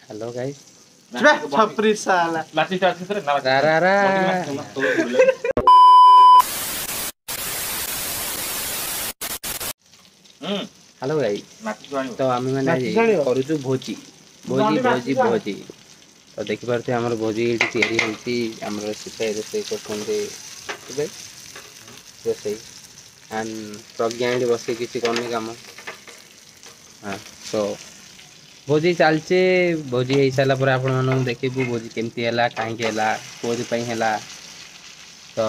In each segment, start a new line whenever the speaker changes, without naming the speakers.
Hello guys
छपरी साला
लाठी चार्ज से ना
रारा हेलो गाइस तो आम मैंने करूँ भोजी भोजी भोजी भोजी तो देखिपे आम भोजी ये सीधे रोसे कर रोसे एंड प्रज्ञा ये बस किसी करनी कम हाँ तो भोजी चलचे भोजी हो सारा पर आपण देखू भोजी केमती है कहीं कोपाई है तो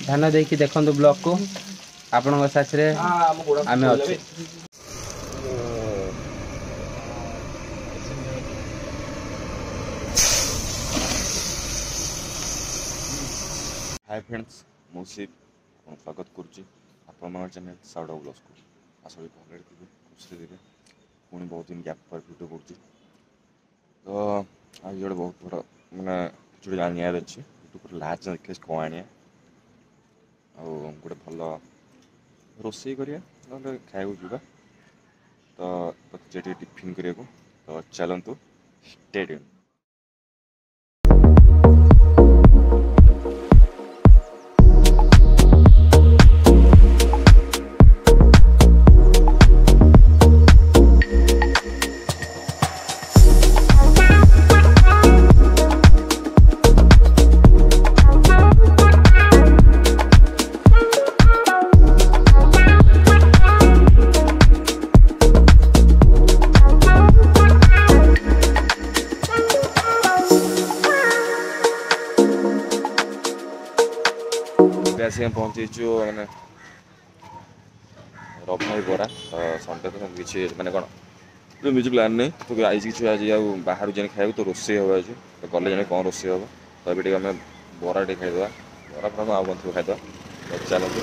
ध्यान देकी देखु ब्लॉग को आपण साथी आम अच्छे
हाय फ्रेंड्स मुझे स्वागत करुँच चैनल साउड ब्लॉग्स को आशा भी भले थे खुशी थे पुणी बहुत दिन गैप पर वीडियो करुँच तो आज गोटे बहुत बड़ा मैंने किसी जानियार अच्छे यूट्यूब लास्ट देखिए कौन आने गोटे भल रोसे करिया खाया जावा तो टिफिन करने को तो चलतु स्टे आसिक पहुँचीचु मैंने रभाई बरा संडे तो किसी मैंने कौन म्यूजिक प्लान नहीं तो आई किसी आज बाहर जाने खाया तो रोसे हम आज तो गले जाने कौन रोसे हम तो ये आम बरा टे खाईदे बरा फ्राम आउ कौन खाईदे तो चलते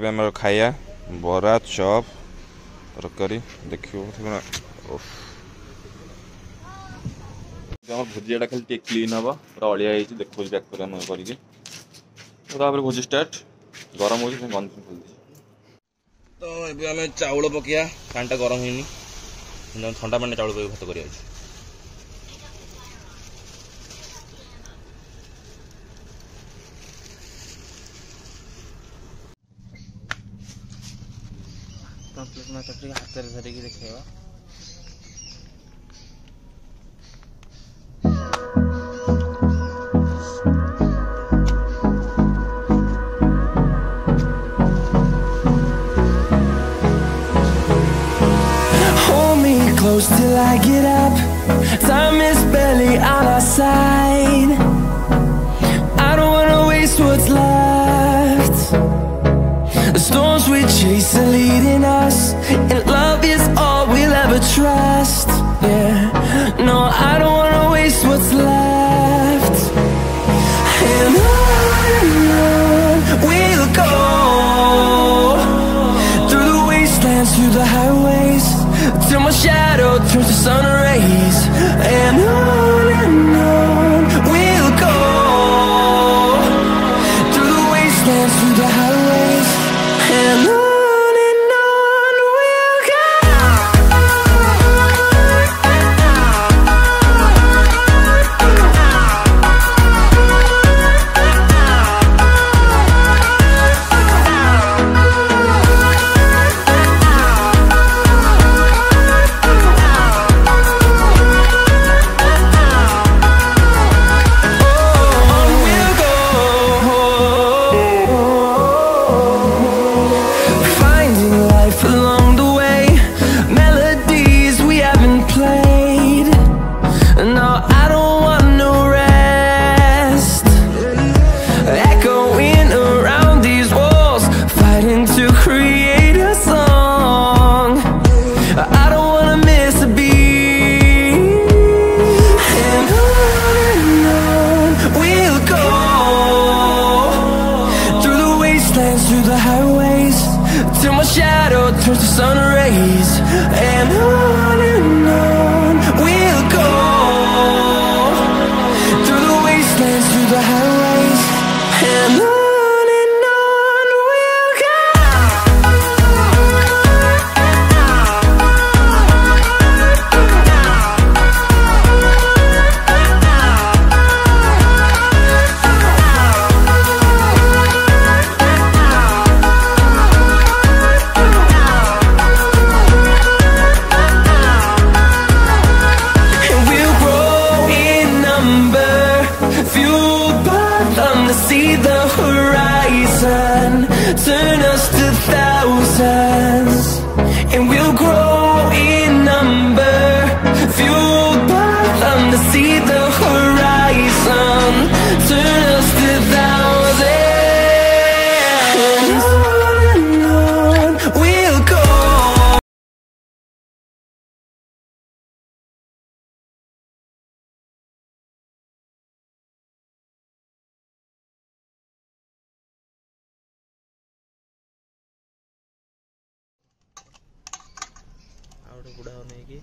आम खाया बरा चप तरकारी देखिए भुजियाटा खाली क्लीन हम पूरा अलिया देखो पैक कर भोजी स्टार्ट गरम हो गंद खोल तो ये आम चाउल पकड़ा पानी गरम होनी ठंडा पानी चाउल पक भात कर हाथ धरिकी देखा
Close till I get up. Time is barely on our side. I don't wanna waste what's left. The storms we chase are leading us, and love is all we'll ever trust. Yeah, no, I don't wanna waste what's left. And on we'll go, through the wastelands, through the highways, till my shadow turns to sun rays. And on we'll go, through the wastelands, through the highways. And on we'll go. shadow turns to sun rays, and on we'll go, through the wastelands, through the highways, and on we'll go. See the horizon turn us to thousands, and we'll grow in number, fueled by them to see the horizon turn us to thousands, and on we'll go.
ବୁଢ଼ା ନେଇକି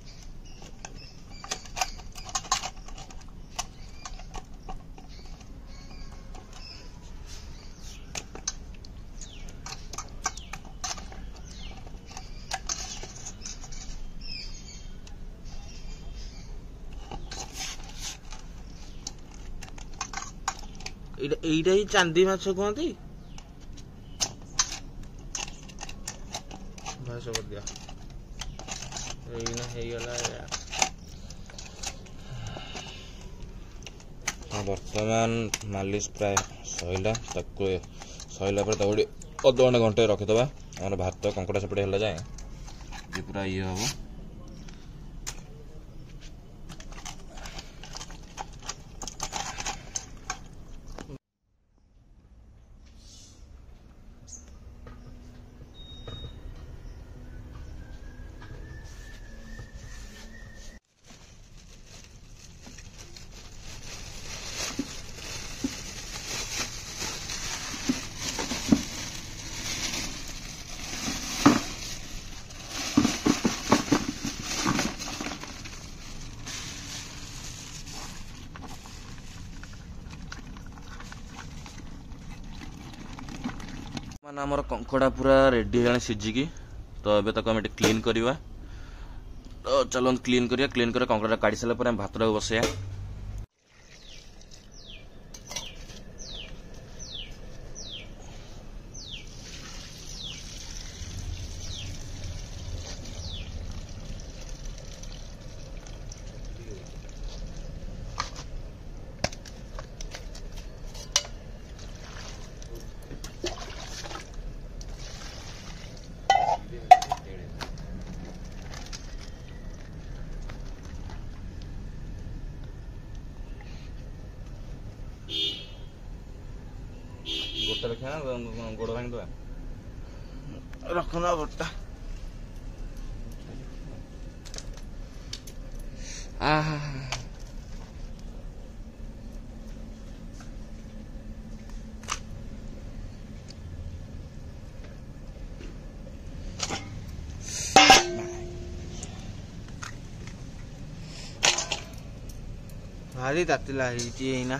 ଏଇଟା ହିଁ ଚାନ୍ଦି ମାଛ କୁହନ୍ତି। ଭାଷ କରିଦିଅ ହେଇଗଲା। ବର୍ତ୍ତମାନ ମାଲିସ ପ୍ରାୟ ସଇଲା, ତାକୁ ସଇଲା ପରେ ତାକୁ ଅଧଘଣ୍ଟେ ଘଣ୍ଟେ ରଖିଦେବା। ଆମର ଭାତ କଙ୍କଡ଼ା ସେପଟେ ହେଲା ଯାଏ ଯେ ପୁରା ଇଏ ହବ। ଆମର କଙ୍କଡ଼ା ପୁରା ରେଡି ହେଇଗଲାଣି ସିଝିକି, ତ ଏବେ ତାକୁ ଆମେ ଟିକେ କ୍ଲିନ୍ କରିବା। ତ ଚାଲନ୍ତୁ କ୍ଲିନ୍ କରିବା। କ୍ଲିନ୍ କରି କଙ୍କଡ଼ାଟା କାଢ଼ି ସାରିଲା ପରେ ଆମେ ଭାତଟାକୁ ବସେଇବା। गोटा रखा गोड़ भांग दवा रखना गोटा भारी तातिला ना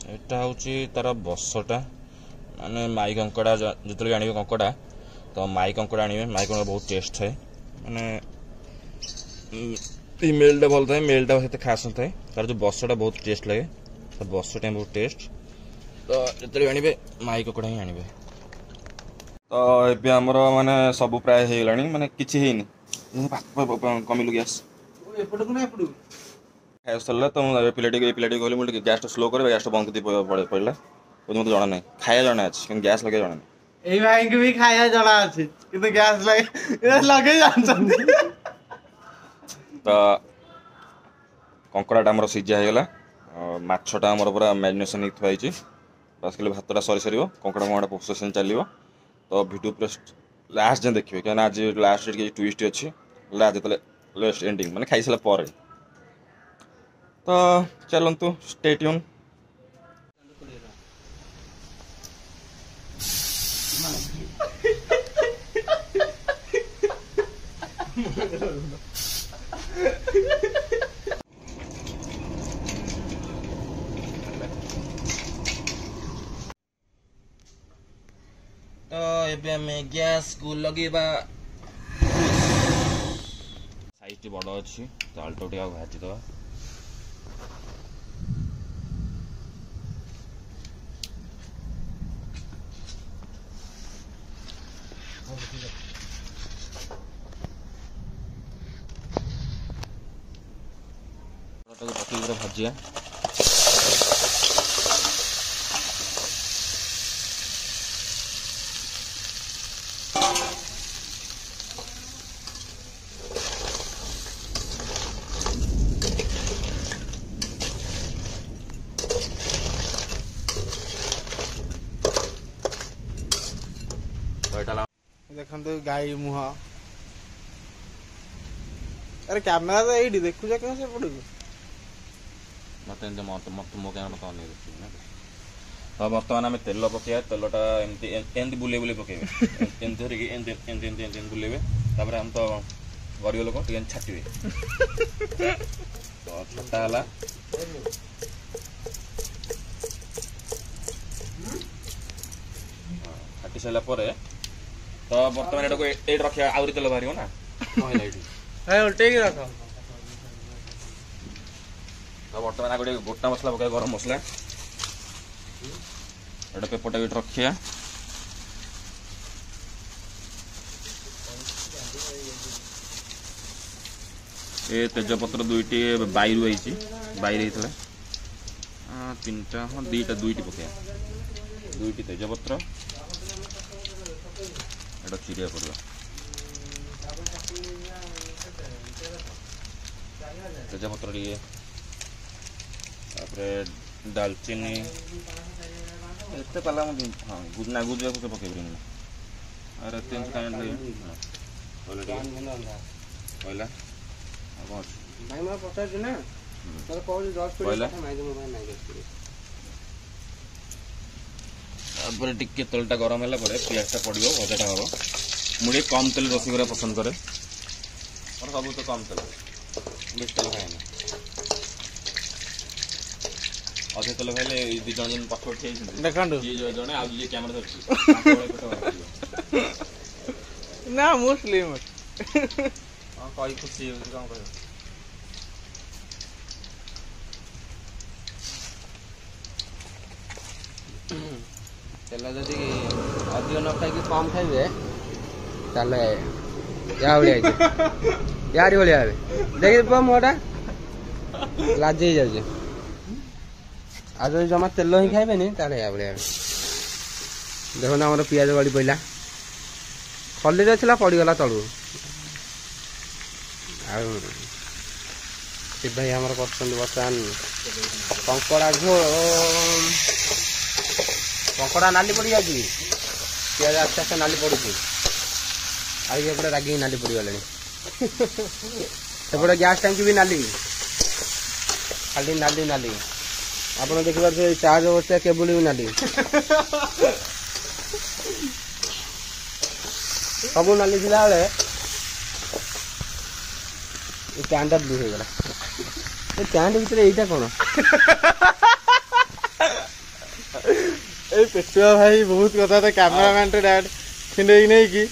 एटा हूँ तार बसटा माने माई कंकड़ा जो आने कंकड़ा तो माई कंकड़ा आने माई कंकड़ा बहुत टेस्ट थाए माने मेलटा भल थाए मेलटा से खास न थाए तार जो बसटा बहुत टेस्ट लगे तो बसटा बहुत टेस्ट तो जो आने माई कंकड़ा ही आने तो ये आमर माने सब प्राय हो गला माने किसी कमिलु गैस खाया सरला तो पिलाटी कहली मुझे गैस स्लो कर गैस बंद कर पड़ा मत जना ना खाया जना अच्छे गैस लगे जना
ए भाई के भी खाया जना अच्छे किंतु गैस लगे जानछन
तो कंकड़ाटा आमर सीझा हो गला माछटा आमर पूरा मैरिनेशन हो थुआई बस खाली भातटा सरी सर कंकड़ा कंकड़ा प्रोसेसिंग चलो तो वीडियो पूरा लास्ट जाए देखिए क्या आज लास्ट ट्विस्ट अच्छी आज जो लास्ट एंडिंग मैंने खाई सारा पर तो चलतु स्टे ट्यून तो ये गैस को लगेबा साइज बड़ अच्छी तो अल्टो टे भाजी दवा भाजिया
देखो गाई मुह अरे कैमेरा तो ये देखु कैसे पड़ू
मत मत मो क्या मत तो बर्तमान आम तेल पकड़ा तेलटा एमती बुले बुले पकेबे बुलेबे हम तो गरीब लोक टे छाटे तो छटा है छाटी सारा तो बर्तमान एटा को रखा आउरी तेल बाहर ना
उल्टे रख
तो बर्तमान आगे गोटा मसला पकाए गरम मसला एटा पेपरटा भी रखिया ए तेजपत्र दुईटी बैरु आई होता तीनटा हाँ दुईटी पकाया दुईटी तेजपत्र एटा चिरिया पड़ो तेजपत्र टे दालचीनी एत पाला हाँ गुजना गुजा को पकड़ अरे तीन कहला
भाई मैं पचार ना तो कौन 10
तापर टिके तेलटा गरम है पियाजटा पड़ो भजाटा हम मुझे कम तेल रोषेई करा पसंद करे और सब तो कम तेल बेस तेल खाए ना अधे तेल खाइले दी जन जन पछोड़
देखो
जड़े आज कैमेरा धरती
ना मुस्लिम
हाँ कई खुशी कौन कह
तेल जदि अधिक न खाई कम खाइबे ताले या यार भाया देख मुहटा लाज जाए आज जमा तेल ही खाइबे या भाया देखो ना आम पियाज गड़ी पड़ा खली था पड़गला तलू शिव भाई आमर कर बर्तमान कंकड़ा झोल कंकड़ा नाली पड़ जाए पियाज आस्ते आस्ते नाली पड़ुची आगे रागिक नाली पड़गले सेपटे गैस टैंकी भी नाली खाली नाली नाली आप देखिए चार्ज बसता केबल भी नाली सब नाली थिला बेले कैंटा ब्लू हो गला कैंट भीतर यहीटा कौन
ए पेटुआ भाई बहुत कथा था कैमरामैन टे डैड खिंडे नहीं की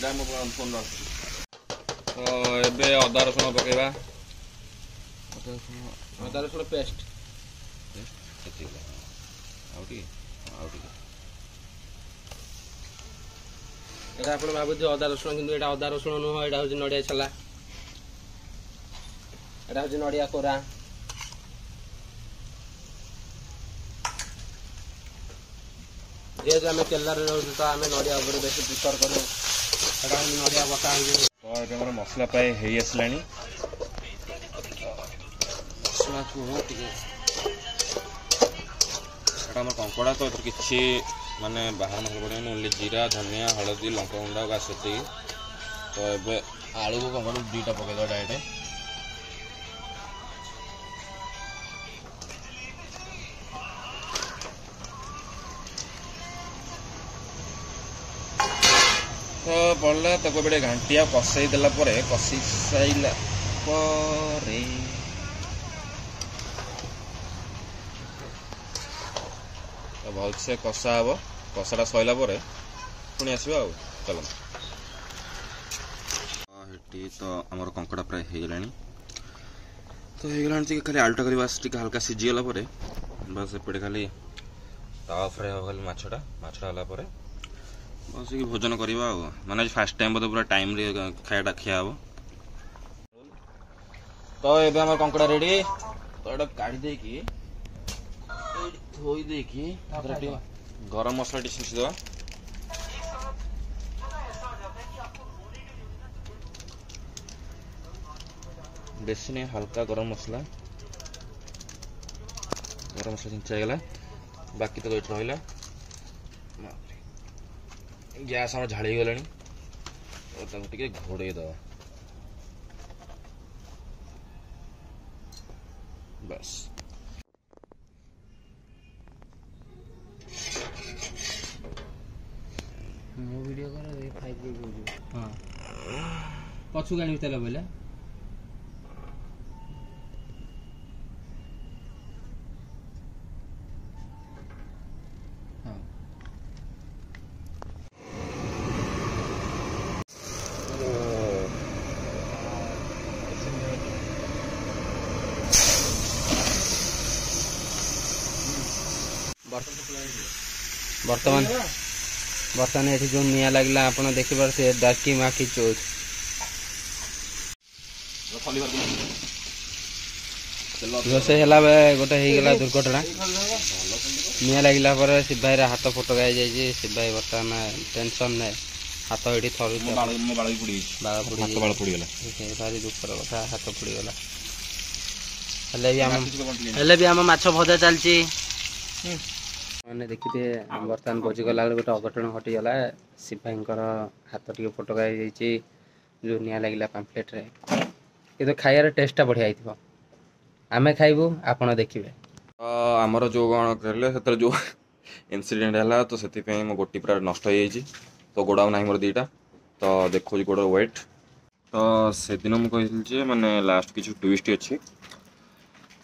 तो एबे अदा रसुण पकेबा
अदा रसुण पेस्ट এটা আপন ভাবুছে অদা রসুণ কিন্তু এটা অদা রসুণ নয় এটা হচ্ছে নড়িয়া ছলা এটা হচ্ছে নড়িয়া কোরা যেহেতু আমি কেলারে রହୁଛୁ তো আমি নড়িয়া উপরে বেশি প্রিফର কରୁ এটা হচ্ছে নড়িয়া বটা হইছে
তো ଏବେ ଆମର ମସଲା ପ୍ରାୟ ହେଇ ଆସିଲାଣି
ମସଲାକୁ ଟିକେ
ଏଟା ଆମର କଙ୍କଡ଼ା ତ ଏଥିରେ କିଛି ମାନେ ବାହାର ମସଲା ପଡ଼ିବନି ଓନ୍ଲି ଜିରା ଧନିଆ ହଳଦୀ ଲଙ୍କା ଗୁଣ୍ଡ ବାସ୍ ସେତିକି ତ ଏବେ ଆଳୁକୁ କଙ୍କଡ଼ା ଦୁଇଟା ପକାଇଦେବା ଡାଇରେକ୍ଟ ତ ପଡ଼ିଲା ତାକୁ ଏବେ ଘାଣ୍ଟିଆ କଷେଇ ଦେଲା ପରେ କଷି ସାଇଲା ପରେ भलसे कषा हम कषाटा सरला पुणी आसवा चल तो आमर कंकड़ा प्राय हो गला तो हो खाली आल्टा कर हल्का सीझीगला बस एपटे खाली तावा फ्राए हम खाली मछटा है बस भोजन करवा माने फास्ट टाइम बोधे पूरा टाइम खायाटा खिया हम तो ये कंकड़ा रेडी तो ये काढ़ी देकी धोई देखी गरम मसला टी छींचीदेवा बेसी नहीं हल्का गरम मसला छींचागला बाकी तो ये रहा गैस आम झाड़ी गला घोड़े दवा बस
मो वीडियो कर दे 5 वीडियो हां पछु गाणी तले बोले हां बर्तमान ये जो निया लगला आप देखिए से डाकी माखी चोच रोसे है गोटे होगा दुर्घटना निया लगला शिव भाई हाथ फटका जाइए शिव भाई बर्तमान टेंशन ना हाथ ये थरू भारी दुखर कथा हाथ पुड़गला भी आम माछ भजा चलती मैंने देखी थे बर्तमान भोजी गला गोटे अघटन घटीगला शिव भाई हाथ टे फटका जो निया लगे पाम्पलेट रे कि खाइबार टेस्टा बढ़िया आम खाइबू आपड़ देखिए
आमर जो कहले जो इनसीडेंट है तो से मो गोटी पूरा नष्ट हो जाए तो गोड़ा ना मोर दीटा तो देखो गोड़ वेट तो से दिन मुझे माने लास्ट किसी ट्विस्ट अच्छी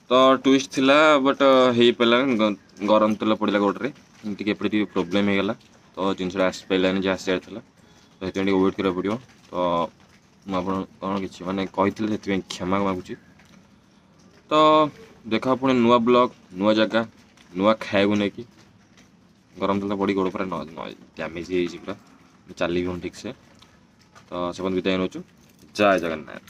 तो ट्विस्ट थिला बट हो पाला गरम तेल पड़ा गोटे टी प्रोब्लेम हो गला तो जिनसा आस पारानी जहाँ आसार था तो ये वेट करा पड़ो तो मुझे कौन कि मानने कही क्षमा मागुची तो देखा पुणी नुआ ब्लॉग नुआ जगह नुआ खाया नहीं कि गरम तेल पड़ी गोड़ पूरा डैमेज हो पूरा चल ठीक से तो से विदाय नौ जय जगन्नाथ।